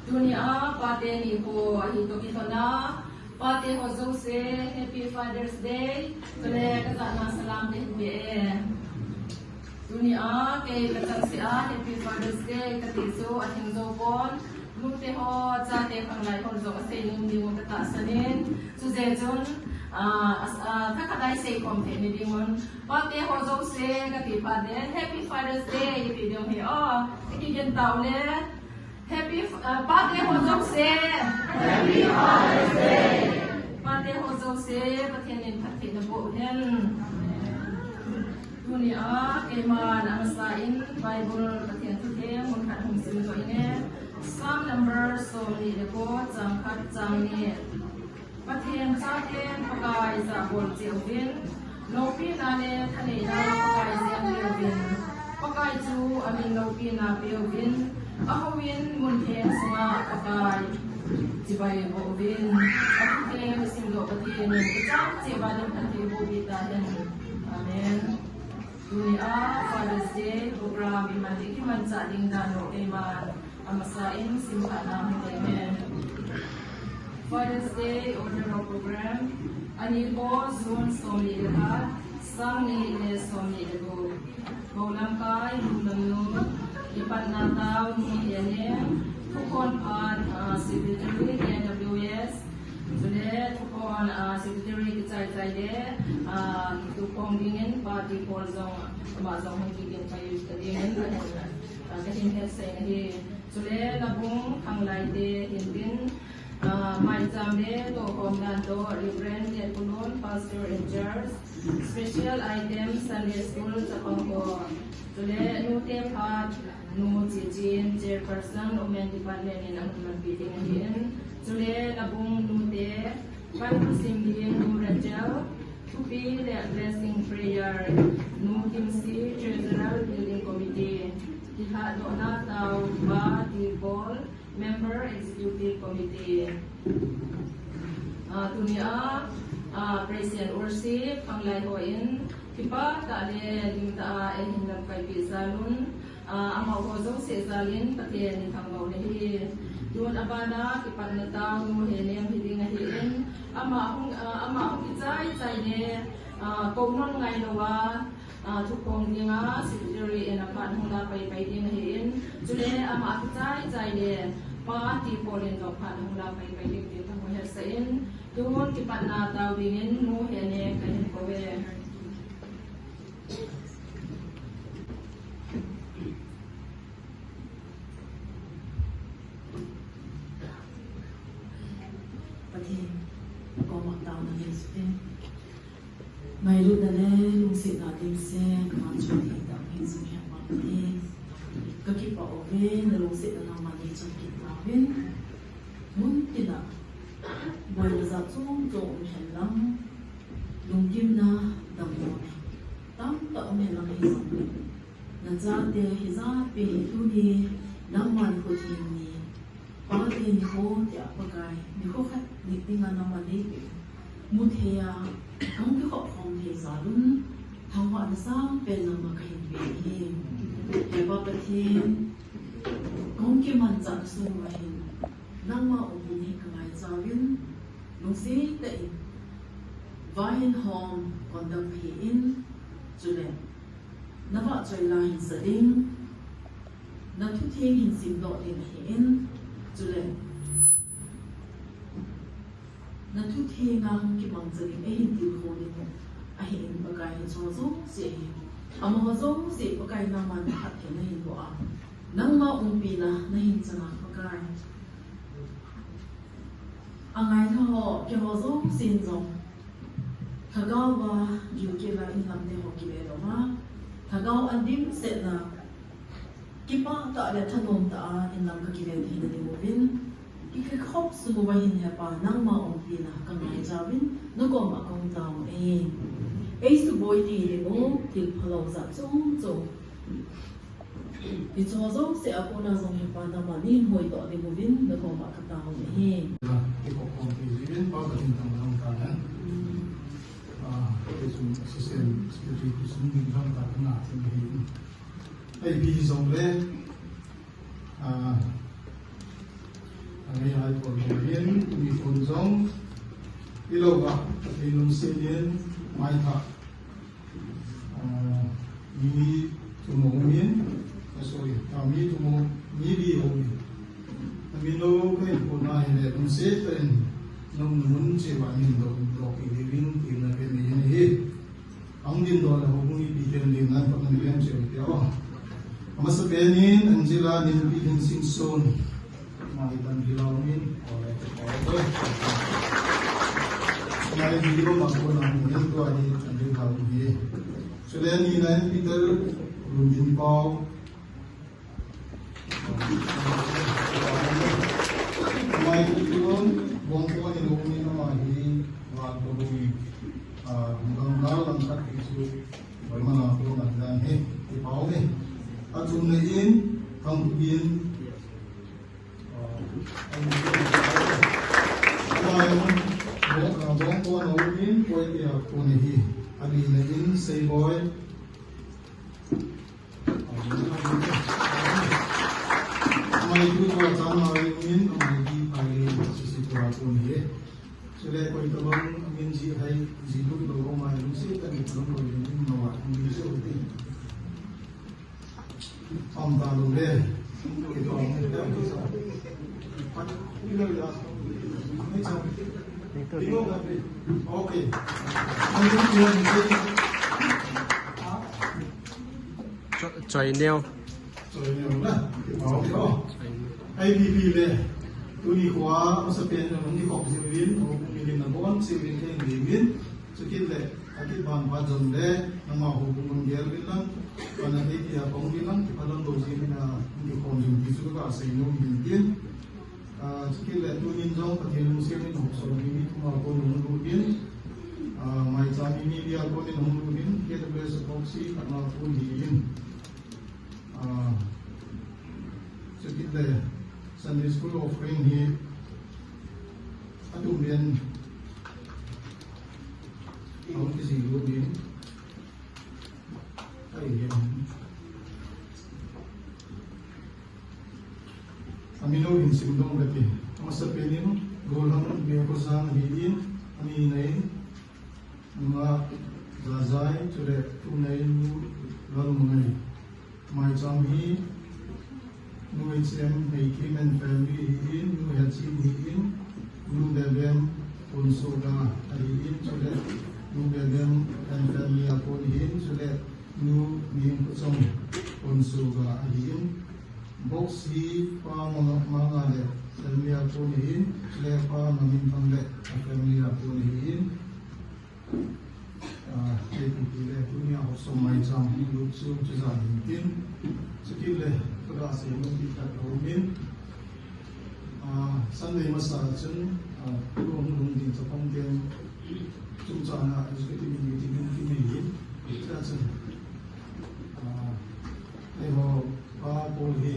Dunia pate ni ko ahito kitona pate ho Jose Happy Father's Day kale kazana salam de be dunia ke kazan sia Happy Father's Day katiso ating zobon lute ho jate panglai ho zo ase ning ni mo kata sanin su jejon kakadai sei kom the ni dimon pate ho Jose kati pade Happy Father's Day pi dong he ikigen taule Happy Birthday ho Jose Happy Father's Day Birthday ho Jose pathianin pathin bo hen dunia keman angsain Bible pathian the mun khat hum sim jo ine Psalm number so ni de ko chang khat chang ni pathian cha ten pakai za bol chewin no pi na ne thani na pakai ziam lewin pakai chu amin no pi na pewin ahawin munhen sama pakai jibai bobin akhe simlo patien kacham jebadan pathe bobita den amen dunia Father's Day program imandi kiman sa ding dano eman amasain simhana amen Father's Day ordinary program ani bo zone somni lahat samni ne somni go bolam kai lumnu ipan nataw ni ene tukon pan secretary NWS sudah tukon secretary kecai de tukong dingin party for zong mazong hingin kayu stadium kahin hesai ni sudah labung kanglai de hingin mai jamde to komdan to reverend yatulun pastor in church special items Sunday school sapang ko sudah nutem hat nu jijin chairperson women department in ang meeting ngayon sule labung nute pan simdin nu rajal to be the blessing prayer nu kimsi treasurer building committee diha do na taw ba di ball member executive committee dunia praise and worship panglay hoin kipa ta le limta hinam kai bizalun amaw ho zo se zalin patien thanglo ni yun abana kipan na taw nu helem hiding hin ama hong kijai chai ne kongnon ngai lowa thukong dinga secretary ena pan hula pai ding hin chule ama kijai ne pa ti polen do pan hula pai ding ti thang ho sain yun kipan na taw dingin nu hene kahin ko we Go down the list. ไม่รู้แต่แล้วลุงสินาดิเซนมันชอบที่ดังเห็นสุดแห่งวันนี้ก็คิดว่าโอเคนะลุงสินามันดีจนคิดมาเว้นมุนตินะบอยจะจ้องโจมเห็นลังลุงยิ้มนะดังโมตั้งแต่เมื่อลังให้สมบูรณ์นั่นจะเดี๋ยวให้จะเป็นทุนีน้ำมันคนที่นี่พอเดี๋ยวนี้เขาจะประกายนี่เขาคัดนิติงานน้ำมันนี้มุเทียทั้งที่เขาของเทสาลุนทั้งวันสร้างเป็นนามกันเป็นเองแต่ว่าประเทศของที่มันจัดสู้ไว้นั่งมาอบอุ่นให้กายจาวินลุงซีแต่วาหินหอมก่อนดังพีอินจุเลนับว่าใจลายหินสดิ้งนับทุกเที่ยงหินสิมโดดเด่นเห็นจุเลนั่นทุกเทงานที่มันจะมีเห็นดีโคดิโมเห็นปากกายชอบส่งเสียอามาส่งเสียปากกายน้ำมันหัดเห็นเห็นบ่อ่ะนั่งมาปีนะนั่งเห็นจะนักปากกายอันไงท่อเกี่ยวกับส่งสินจงถ้าเก้าว่าอยู่เกี่ยวกับอินลำเดียวกี่เดือนมาถ้าเก้าอันดิ้มเสร็จนะกี่ป้าตาเด็ดถนนตาอินลำก็กี่เดือนที่นั่นเองวินอีกครบสมุนไพรเนี่ยป่านั่งมาปีนะกันไหนจาวินนึกว่ามาคงตามเองสบอยดีเลยมั้งที่พลังจัดจ้องที่ชอบจ้องเสียคนน่าสงสารป่าน้ำมันนี่หอยต่อที่บุวินนึกว่ามาคตามเองที่ปกครองที่วินป่าก็ถึงทางทางการเป็นส่วนสิสเต็มสเปริตุสมุ่งทางการงานที่เห็นไอ้ปีสองเล่อันนี้ให้คนเรียนมีคนส่งที่เราว่าที่ลุงเสียนไม่ทักมีทุ่มงมินsorry มีทุ่มงมีดีโอมีโลกให้คนมาเห็นเลยลุงเสียเป็นน้องนุ่นเชื่อว่ามีโลกโลกที่วินที่นั่นเป็นอย่างนี้อันดินโดนเราคงมีปีเดินดินนั้นเพราะมันเรียนเชื่อเดียวมาสเปนินอันเจลาดินปีดินสิงโซนMaitan bilangin oleh kemarin video makhluk namun itu ada ambil hal ini. Sudah ni nanti kita belum jumpa. Mai itu bongkar ini lagi nama ini waktu ini mengangkat angkat itu bagaimana aku nak dan di bawah ni. Ajumlain kampungin bóng con ấu in quay kìa cô này hi anh ấy là in xây bói mai cứ qua cháu nói in mai đi phải chỉ sĩ qua cô này cho nên quay tao bóng in gì hay gì lúc đầu ông mai lúc xí ta được lúc rồi in nó hoạt không đi sâu đi ông ta luôn đây cái đó ông ta đi sao đi đâu đóไม่จบพี่ลูกครับพี่โอเคไม่ต้องกลัวจริงจอยเนียวนะเอาเดี๋ยวไอ้พี่เลยตัวนี้ขวาสเปนมันที่ของเซวินมีดินน้ำบอลเซวินเองดีวินสกิลเลยอาทิตย์วันพัดจนเลยน้ำมาหูมันเยอะเลยนะวันอาทิตย์ที่ผมกินนั่งที่พัดลมตัวซีนะที่คนอยู่ที่สุดก็เสียงนุ่มดินSekali tu injau perjalanan musim ini, so ini cuma aku nungguin, macam ini dia aku ni nungguin, kita boleh sekoksi karena aku diin. Sekali Sunday School offering ni, aduh dia, aku kisi dulu ni, ayah. Amino hinsimdong berarti masa penin golang biar kosan hiin aminain mga zazay sudah tunai lalu mengai macam hi nuai sem hikim and family hiin nuai hacim hiin nu bebem unsoga hiin sudah nu bebem and family akon hiin sudah nu biing kusong unsoga hiin box hi pa mga le family ako nihin le pa namin pang le family ako nihin ni lu chu chu za ni tin sekil le pada se mo ti ta ko min Sunday masa chun rom rom din cha pom den chu cha na executive meeting ki ni cha chun ai ho pa po hi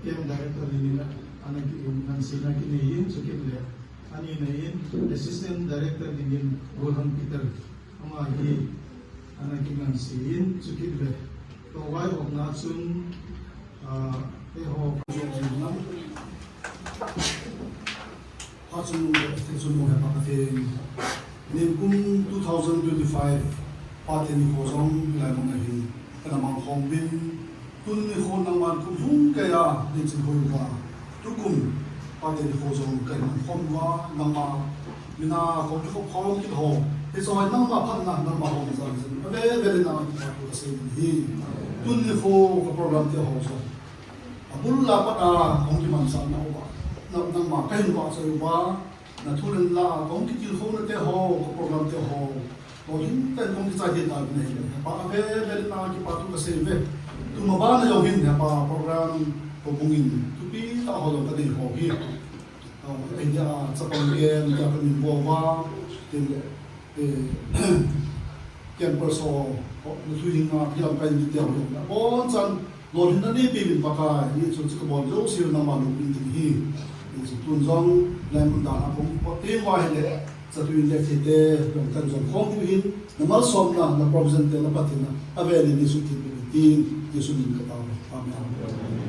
kem director ni na ana ki nan sina ki ni sekil le ani nain assistant director din Rohan Peter ama hi ana ki nan sin sekil le to wai of na chun ai ho na Hatsun mo ha pa nin kung 2025 patin ko song lai mo na hin kana mang khom bin tun ni khon nang man kum hung kaya din sin hoi wa tukum patin ko song kan khom wa nang ma mina ko ko khom ki ho he so nang ma phan na nang ma ho sa sin ave ve na ko se hi tun ni ho ko program te ho so abul la pa na hong ki man sa na wa nang ma kain wa sa wa na thulen la kong ki til khom na te ho ko program te ho ko hin tan kong ki sa hi ta ne pa ave ve na ki pa tu ka se ve tu ma ba na yo hin pa program ko bungin tu pi ta ho lo ka de ho hi ai ja sa pang gen ja ka min bo wa tin ken perso ko nu thu hin na ki lam kan di te ho na bon chan lo hin na ni pi min pa ka ni chu chu ko bon lo si na ma lu pin tin hi tun zong lai mun da na pom po te wa he le sa tu in le te te dong kan zong khong tu hin na mal som na provision te na patina ave ni su ti tin ye su ni ka ta amen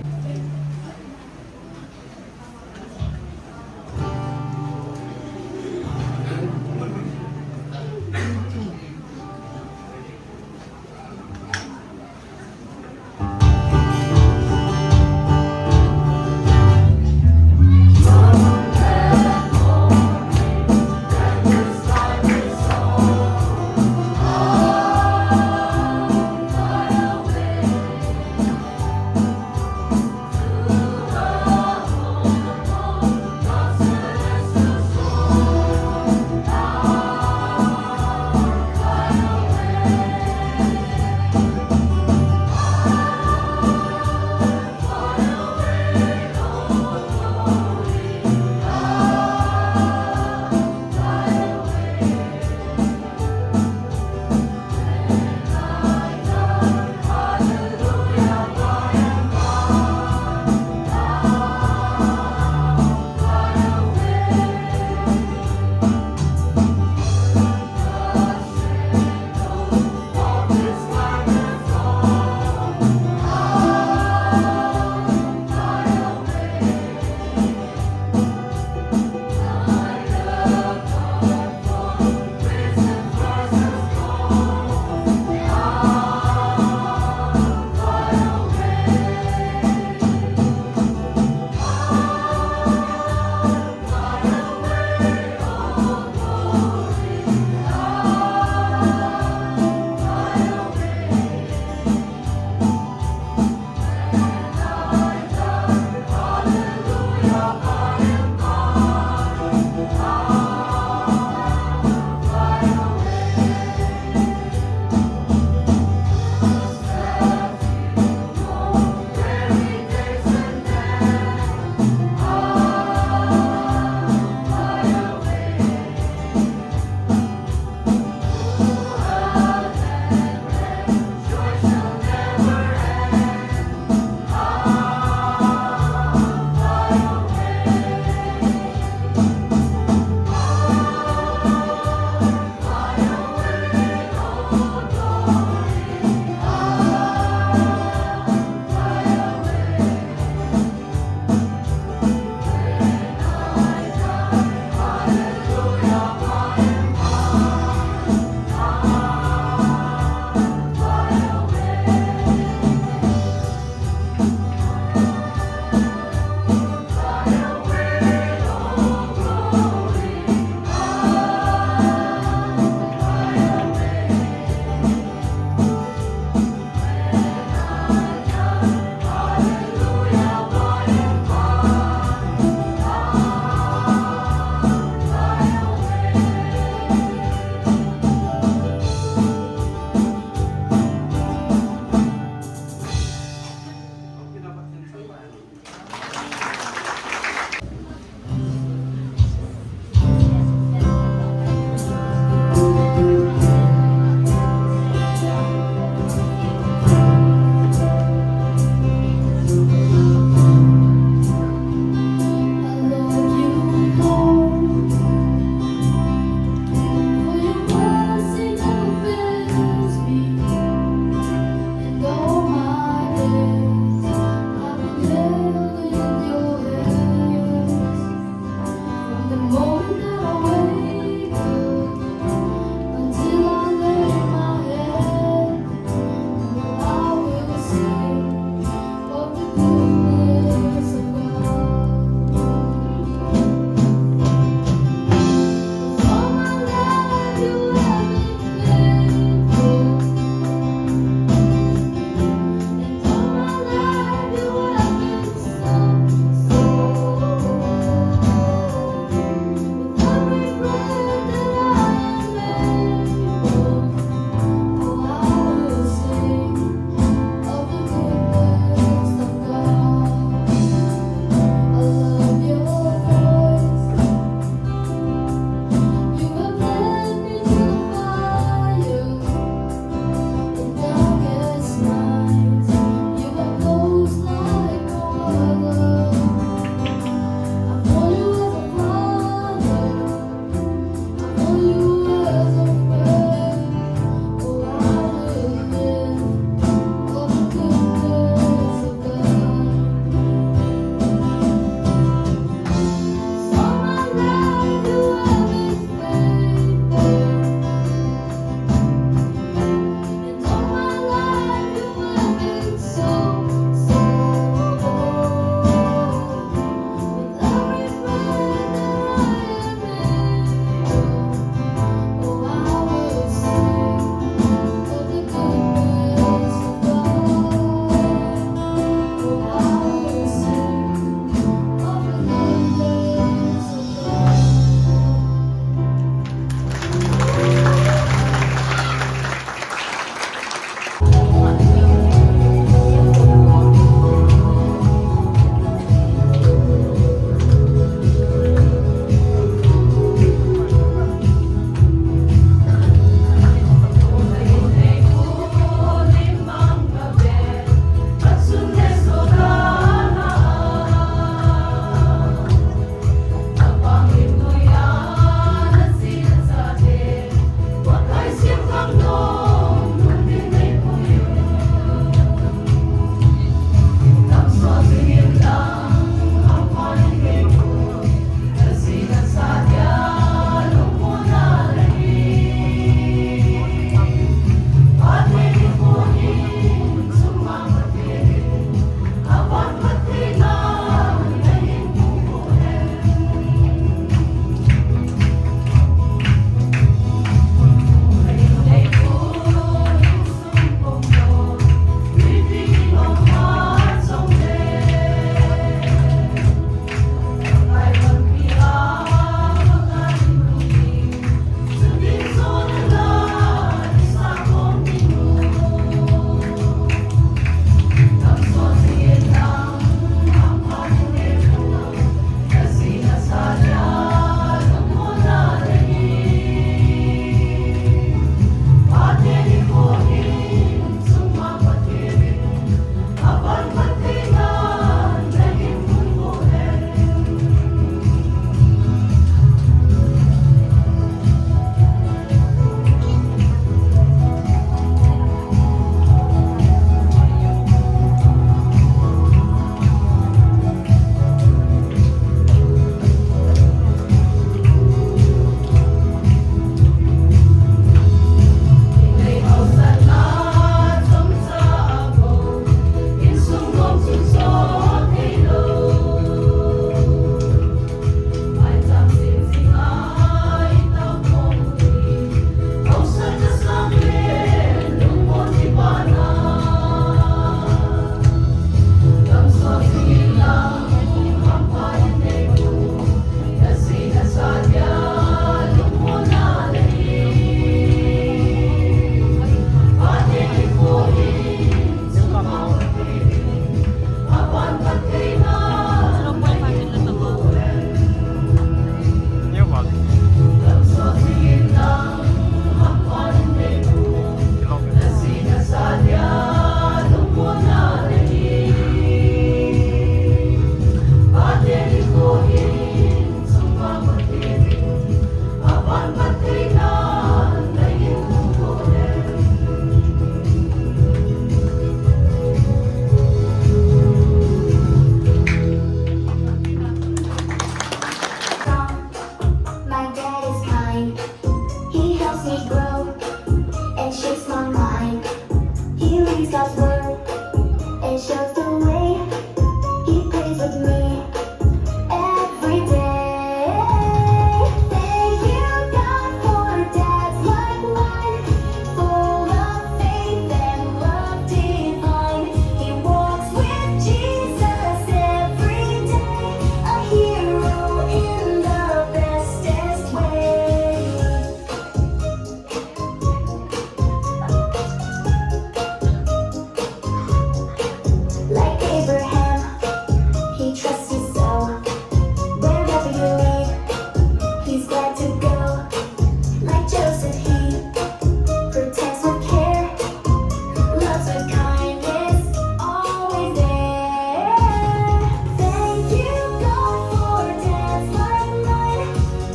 me grow and shapes my mind. He reads God's word and shows the way. He prays with me every day. Thank you, God, for dads like mine, full of faith and love divine. He walks with Jesus every day, a hero in the bestest way. Like Abraham, he trusts you so. Wherever you lead, he's glad to go. Like Joseph, he protects with care, loves with kindness, always there. Thank you, God, for dads like mine,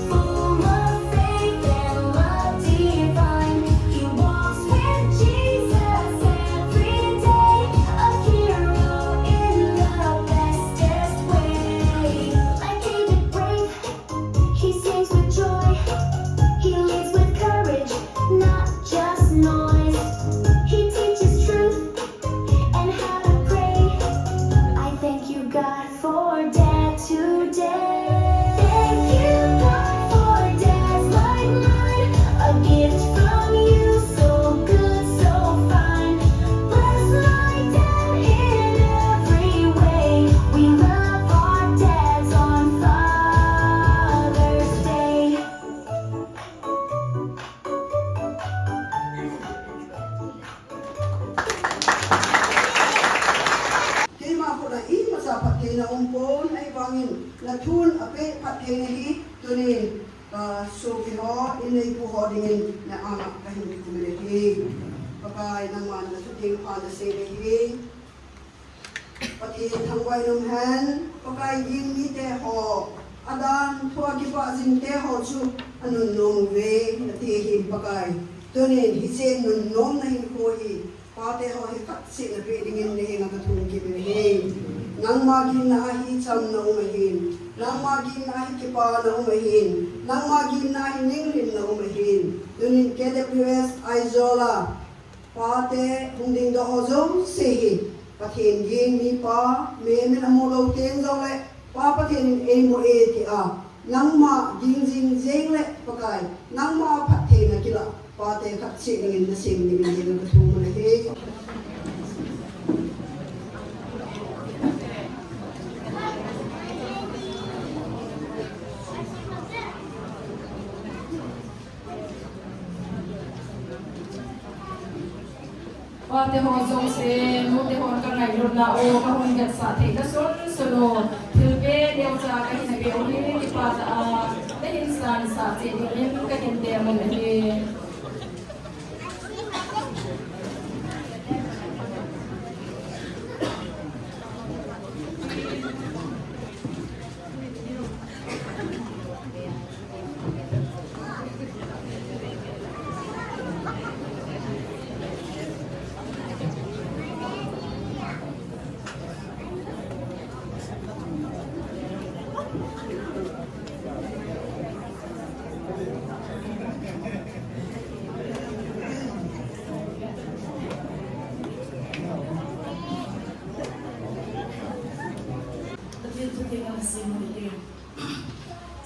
full of faith and love divine. He walks with Jesus every day, a hero in the bestest way. Like David brave, he sings with joy. He leads with courage, not just noise. He teaches truth and how to pray. I thank you, God, for Dad today. Thank you, God, for dads like mine, a gift from you, so good, so fine. Bless my dad in every way. We love our dads on Father's Day. ที่มาพลอีมาสาพัดเทนะองค์โปนไอ้วางินละทุนอเปพัดเทนะฮีตัวนี้สูกิฮออินในผู้ฮอดิงินนะอามากะหินกุมเลฮีปะกายนางมันละทุเทงพานะเซเลฮีปะเททั้งไว้นมแฮนปะกายยิงมีเตฮออาดานทัวกิปะจินเตฮอชุอนุนนงเวนะเทหิปะกายตัวนี้ฮิเซนุนนงนะหินโคฮี Pate ho he katsi na pedingin ni nga katung kibin nang magin na ahi cham na umahin nang magin na ahi kipa na umahin nang magin na ahi ningrin na umahin dunin KWS Aizola pate hunding da hozom sehi pathin yin mi pa me men amulo ten zole pa pathin e mo e ti a nang ma jing jing jeng le pakai nang ma pathin na kila pate katsi ngin na sim ni bin nga katung na he Pate ho zong se mo te hon ka ngai ron la o ka hon gat sa the ka son sono thil pe deu cha ka hin be o ni ni pa ta a te hin san sa che ni len ka hin te mon ni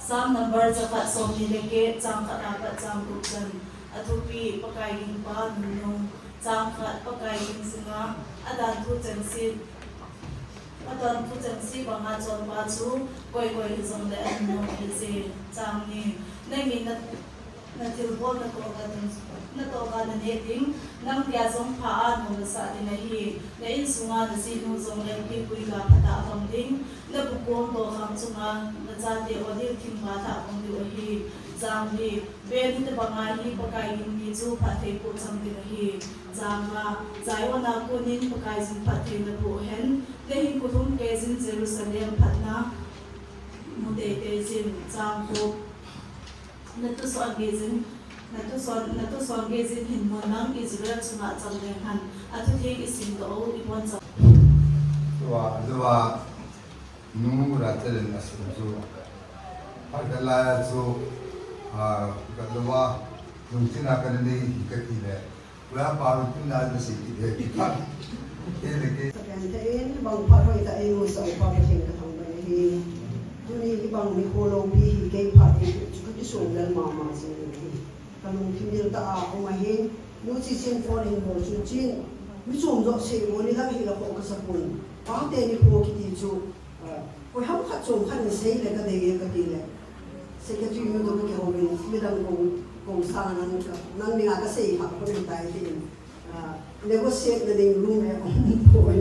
Psalm number zakat som nileke chang khatat chang dukjan athupi pakai ging pa nunung chang khat pakai ging singa adan thu changsi banga chon pa chu koi zong le an no se chang ni nai na til bol na ko ga na ne ding nang pya zong pha an mo sa ti na hi na in sunga na si nu zong le pi pui ga phata kam ding na bu kom to kham chunga na cha te odil thim ma tha kom di hi jang ni be ni te banga hi pakai ni chu pha the pu cham di hi jang ma jai wa na ko nin pakai jin pha the na bu hen le hi ku thum ke jin Jerusalem phatna mu te te jin jang ko na tu so ge jin hin mo nang Israel chunga cham le han athu the isim do ipon cha wa nu ratel asu zu agala zu galwa Nung sinakanali ikatile, wala pa rin na si Ikatile. Sakantain, bang paroy ta ay mo sa upapating katang banahin. Duni ibang Mikolo bihi kay pati cukup sungal mama sini. Kalung kimil ta umahin, no si sin foreign mo chuchin. Mi sumdo se mo ni lang hila ko kasapun. Pate ni ko kiti chu. Ko ham khat chom khan ni sei le ka de ka ti le. Secretary mo do ke hoben midang ko sanan ka. Nang ni nga ka sei ha ko ni tai tin. Negotiate na ding room eh po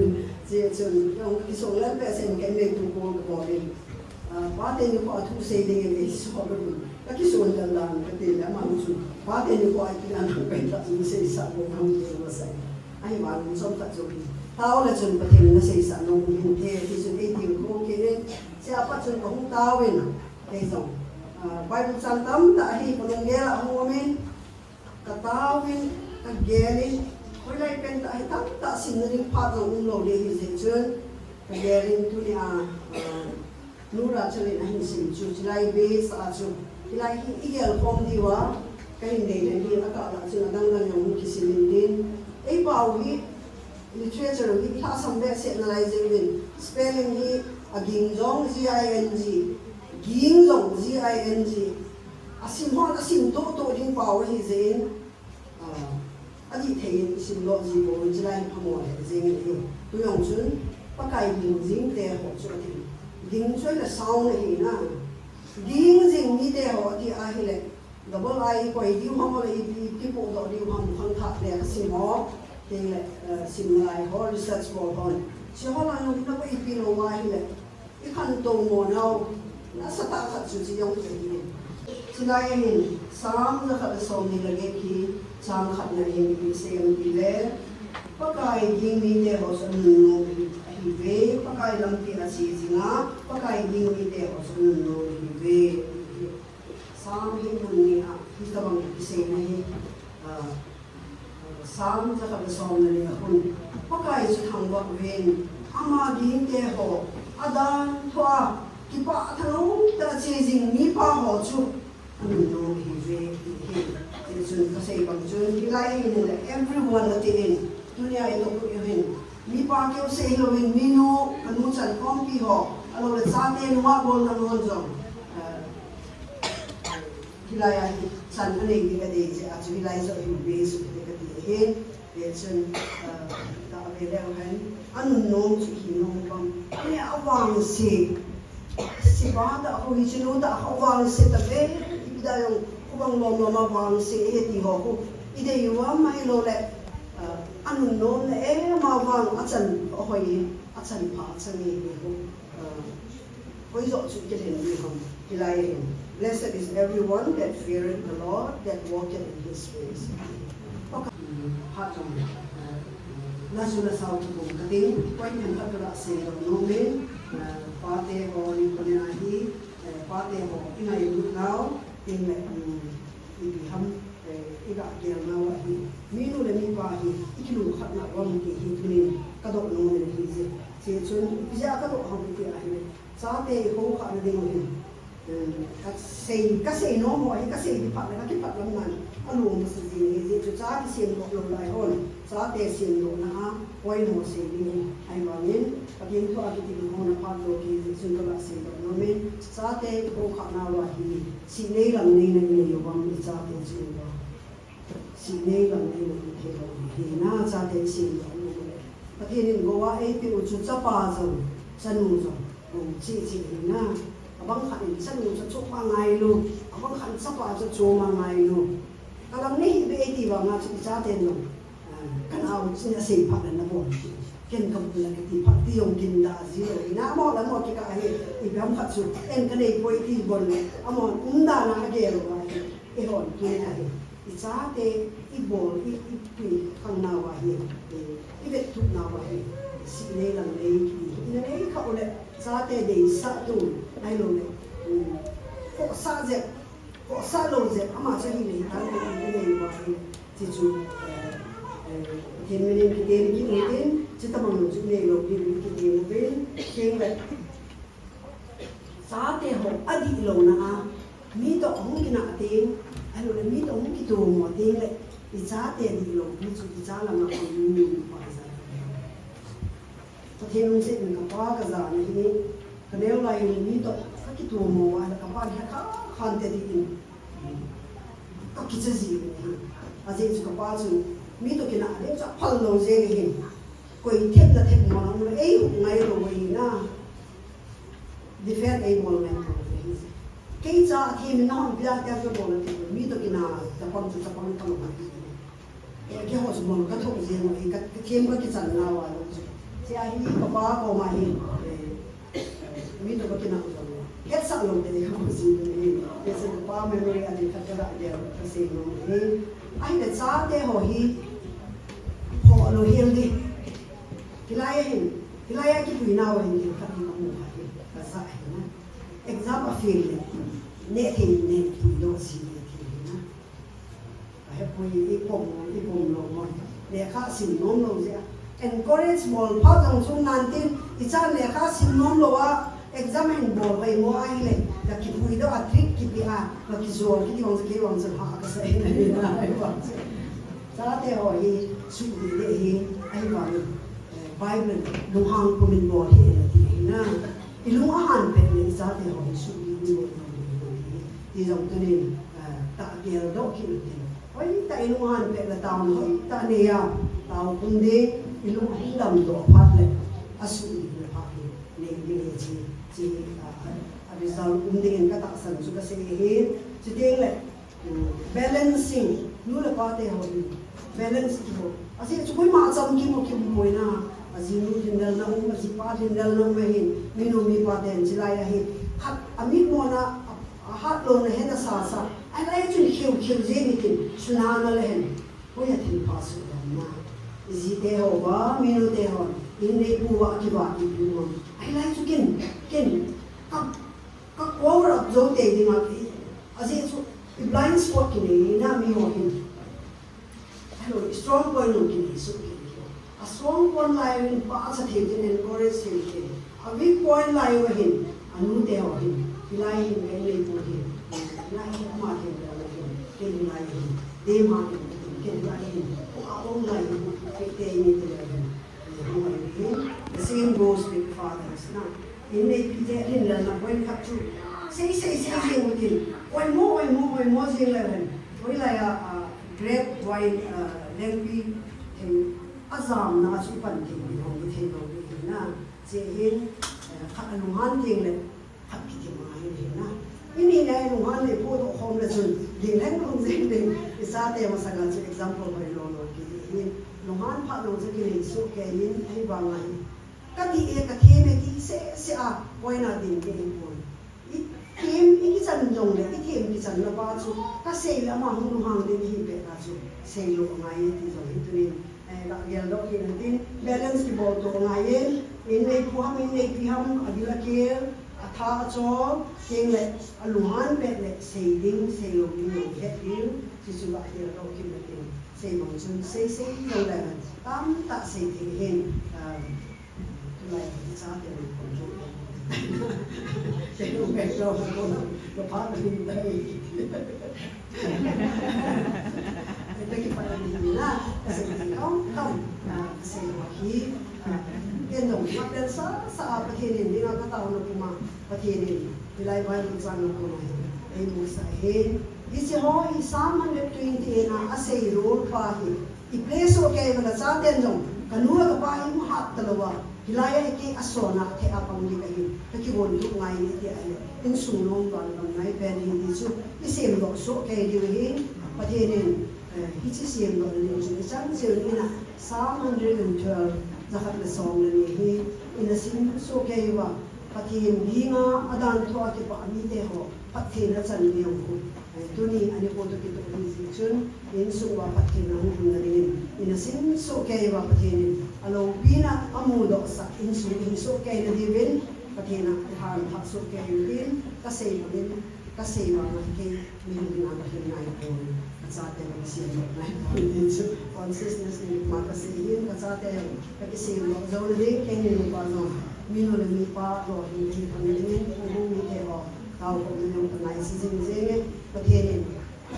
je chun yung isong lang pesen kay may tuko ko din pate ni ko atu say ding ni so ko kaki son dan lang kati la ma su pate ni ko ay kinang kay ta ni say sa ko ang ni wasay ay ma ni som ta jo tao la chun patin na say sa no hinte ti sun 18 ko kinin siapa chun ko tawin kay so Bible santam ta hi panunggela ang women katawin kagelin Kulay penta ay tak sinaring patang ulo de hizechun kagerin tu niya nura chalin ahin sinchu chilai be sa chu chilai igel form diwa kahin de ni akala chu nadang yung kisilin din ay bawi literature hi klasam de se analyzing din spelling hi agingjong gingjong asim to din power hi zen Adi thay sim lo ji bo jilai phamo le jing ni tu yong chun pakai ding jing te ho chu ti ding choi la sound hi na ding jing ni te ho ti a hi le double I ko di phamo le ti po do di pham phang tha le sim ho te le sim lai ho research bo hon chi ho la no na ko I pi lo wa hi le I khan to mo nau na sa ta khat chu ji yong te ni Silai hin sam na khat so ni le ge ki Sang khat na hin bi sem bi le pakai ding ni te ho san no hi ve pakai lam ti na si jinga pakai ding ni te ho san no hi ve sam hin mun ni a hi ta bang bi se na hi sam ta khat so na ni hun pakai chu thang ba ven ama ding te ho adan thwa ki pa thang ta che jing ni pa ho chu no hi ve Jun kasi bang Jun hilay nila everyone na tiin dunia ito po yun mi pa kyo sa ilawin mino anusan kompi ho alo le sa atin wabol na noon zong hilay san aning di ka di at hilay sa yung base di ka di hin Jun ta avelewan anong si hinong bang kaya awang si bata ako hichinuta ako awang si tabi ibida yung Kubang loma bang si heti ho ko ide yuwa mai lo le anun no le ma bang achan hoi achan pa achan ni ko hoi zo chu ke len ni hom ilai blessed is everyone that feareth the Lord that walketh in his ways ha chong la su la sau tu ko kating kwai nyan ka ra se no men pate ho ni ko na hi pate ho ina yu now in ibi ham iga gel na wa hi minu le mi pa hi ikilu khat na wa mi hi tunin ka do no ne hi se chun bija ka do ham ti a hi sa te ho kha na ding hi ka sei no mo hi ka sei di pa na ki pa lam nan alu mo se ji ni je cha ki sem lo lai hon sa te sem lo na ha oi mo se ni ai ma nin Pagin ko ati di mo na pato ki sun ko la se no men sa te ko kha na wa hi si nei lam nei na ni yo bang ni sa te si lo si nei lam nei na ni lo hi na sa te si lo Pagin go wa ai pi u chu cha pa zo san mu zo ko chi hi na abang kha ni san mu cha chu pa ngai lu abang khan sa pa cha chu ma ngai lu kalam nei be ti ba nga chi sa te no kana u chi na se pa na bo Ken kam pula kiti pati yung kinda zero ina mo la mo kika hi ibam khatsu en kane poi ti bon amo unda na agero wa e hon kina hi ichate ibol ipi kang na wa hi ibe tu na wa hi si ne lang nei ki ina nei ka ole chate de sa tu ai lo ne ko sa lo je ama cha hi nei ta nei wa hi ti chu Himmelin kidin kidin Cita mang nung ne lo din kidin bin King le Sa te ho adi lo na mi to hong kina atin ano le mi to hong kito mo ting le icha te di lo pu chu icha lam na ko ni pa sa ta the nung se ni ka pa ka za ni ka ne lai ni to ka ki tu mo wa ka pa ni ka khan te di in ka ki che ji ni a je chu ka pa chu mi to ki na le cha phal lo je ni hin ko i thep na thep mo na ei hu ngai lo wi na different ei mo na cái cha thì mình nói bây giờ cái bộ là thì mi tôi cái nào tập con tập lo cái họ dùng cái thông gì mà cái thêm cái sản nào à thì ai có ba có mà hi mi tôi cái nào rồi hết sẵn luôn thì không có gì thì sẽ có ba memory anh đi khắc ra đều cái gì mà anh để cha để họ hi họ lo hiền đi cái lai cái tuổi nào anh thì khắc đi không phải cái sao example feel ne thì do si thì na ai poi ipom lo mo le kha sin nom lo ja encourage bol pha jong chung nan tin icha le kha sin nom lo wa examine bol bai mo ai le da ki pui do a trick ki bi a ba ki zo ki wang ha ka sai na ai ba sa te ho hi su le hi ai ba bible lu hang ko min bol hi na ilung ahan pe ni sa te ho su thì dòng tôi nên tạo kia đốt khi được tiền, với tại lúc han về là tàu nói tại này tàu cũng đi lúc cũng đầm đổ phát lên, asu đi là phát đi nên chỉ bây giờ cũng đi cái tạo sản xuất cái gì hết, chỉ tiếng là balancing, lúc là phát thì hồi balance kiểu, à chứ chúng mà chăm kim mồi na, à chứ lúc thì đàn ông mà chỉ phát thì đàn ông mà hiện, mình phát thì chỉ lại hiện, hạt amit mo na hat lo na hena sa ai lai chu khiu je ni tin suna na le hen ko ya tin pa su na ji te ho ba minu te ho in nei bu wa ki ba ni bu ai lai chu ken ka over up zo te di ma ki a ji chu blind spot ki ni na mi ho hin hello strong point lo ki ni su ki a strong point lai in pa sa the tin encourage ki a weak point lai wa hin anu te ho hin lai in nei bu hin lai ma hin da hin ken lai hin de ma hin ken lai hin o lai ke te ni te hin the same goes with fathers na in nei pi te hin la na point khat chu say with him one more thing la hin oi lai a grape wine lengthy hin azam na chu pan thi ni hong ni the lo na che hin khat anu han thing le khat ki ma hin na ini nai lu han le po to khom le chun ding len khong jing ding isa te ma sanga chu example bai lo ki ni lu han pha lo chu ki ni su ke yin ai ba ngai ka ti e ka the me ki se a poi na ding ke po i kim i ki chan jong le i kim ki chan la ba chu ka se la ma hu lu hang de hi pe na chu se lo ngai ti zo hi tu ni la gel do ki tin balance ki bo to ngai in nei pu ham in nei pi ham adila ke tha cho king le aluhan pe le saving se lo ni no he il si su ba he ro ki le tin se mong chun se lo la tam ta se ti hen lai cha de ko jo se lo pe so ko pa ni dai te ki pa ni la se ni kom se lo hi cái nông nghiệp đến saประเทศนี้ที่เราก็ตามเรามาประเทศนี้ที่ไล่ไปดูจันทร์เราคนไหนไอ้มุสาเฮนดิฉันว่าอี320นะอาศัยรูปไปอีเพลสโอเคมันจะจัดเด่นจงกันนู้นก็ไปมุหัดตลอดที่ไล่ไอ้ที่อาศนะเทอาปังดีกันอยู่แต่ที่วนทุกไงที่ไอ้ถึงสูงลงตอนไหนเป็นที่สุดที่เสียงดอกโซเคดีเห็นประเทศนี้ที่เสียงดอกนี้สุดจังเสียงนี่นะ312zakat le song le ni in a sim so ke wa pathin dinga adan tho ati pa ani te ho pathin na chan ni ho tu ni ani ko to ki to ni si chun in su wa pathin na hu na rin in a sim so ke wa pathin alo bina amu do sa in so ke na di wen pathin na han tha so ke rin ka sei wa na ke mi na pathin na ko sa te ni si no na consciousness ni ma ka se yin ka sa te ka ki se no zo le ke ni no pa no mi no le mi pa ro ni ni pa ni ni ko mi te ho ka ko mi no ka nai si jing je ne pa the ni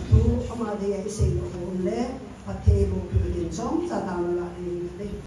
tu amade ya ise ko le pathe bo pudin som sa ta la ni